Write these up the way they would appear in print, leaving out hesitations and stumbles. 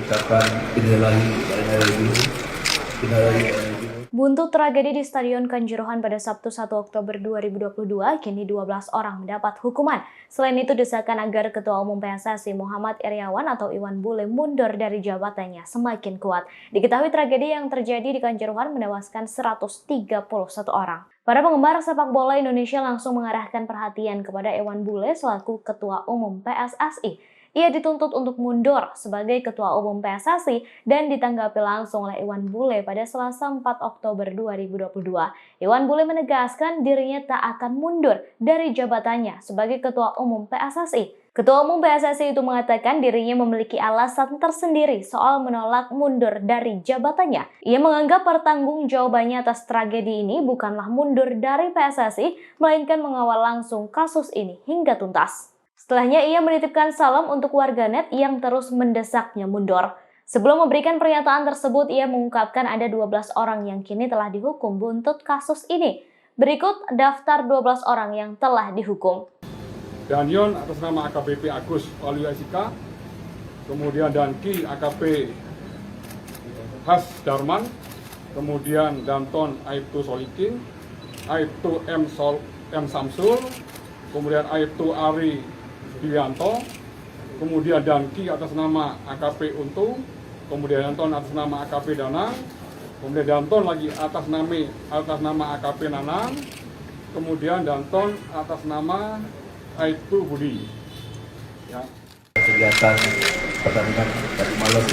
mengucapkan innalillahi wa inna ilaihi raji'un. Buntut tragedi di Stadion Kanjuruhan pada Sabtu 1 Oktober 2022, kini 12 orang mendapat hukuman. Selain itu, desakan agar Ketua Umum PSSI Muhammad Iryawan atau Iwan Bule mundur dari jabatannya semakin kuat. Diketahui tragedi yang terjadi di Kanjuruhan menewaskan 131 orang. Para penggemar sepak bola Indonesia langsung mengarahkan perhatian kepada Iwan Bule selaku Ketua Umum PSSI. Ia dituntut untuk mundur sebagai Ketua Umum PSSI dan ditanggapi langsung oleh Iwan Bule pada Selasa 4 Oktober 2022. Iwan Bule menegaskan dirinya tak akan mundur dari jabatannya sebagai Ketua Umum PSSI. Ketua Umum PSSI itu mengatakan dirinya memiliki alasan tersendiri soal menolak mundur dari jabatannya. Ia menganggap pertanggungjawabannya atas tragedi ini bukanlah mundur dari PSSI, melainkan mengawal langsung kasus ini hingga tuntas. Setelahnya ia menitipkan salam untuk warganet yang terus mendesaknya mundur. Sebelum memberikan pernyataan tersebut, ia mengungkapkan ada 12 orang yang kini telah dihukum buntut kasus ini. Berikut daftar 12 orang yang telah dihukum. Danyon atas nama AKBP Agus Waluyaisika, kemudian Danki AKP Has Darman, kemudian Danton Aibtu Solikin, Aibtu M Samsul, kemudian Aibtu Ari Dianto, kemudian Danki atas nama AKP Untung, kemudian Danton atas nama AKP Danang, kemudian Danton lagi atas nama AKP Nanang, kemudian Danton atas nama Aibtu Budi. Ya. Kegiatan pertandingan tadi malam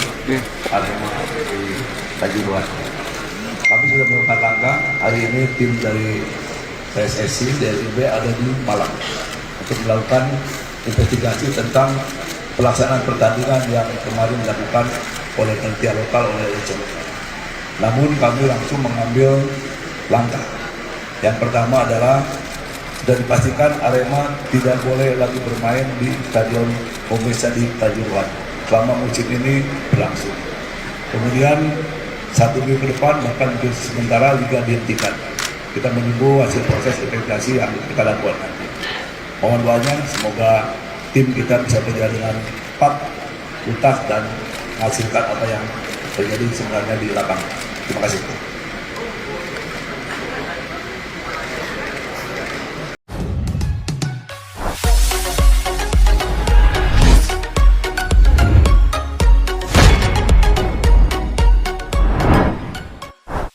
Arema di Kanjuruhan. Kami sudah melakukan langkah. Hari ini tim dari PSSI, DLIB ada di Malang untuk melakukan investigasi tentang pelaksanaan pertandingan yang kemarin dilakukan oleh panitia lokal oleh LCM. Namun kami langsung mengambil langkah. Yang pertama adalah sudah dipastikan Arema tidak boleh lagi bermain di Stadion Pemesa di Kanjuruhan selama musim ini berlangsung. Kemudian 1 minggu ke depan bahkan sementara liga dihentikan. Kita menunggu hasil proses investigasi yang kita lakukan nanti. Mohon doanya semoga tim kita bisa berjalan dengan cepat, tuntas dan menghasilkan apa yang terjadi sebenarnya di lapangan. Terima kasih.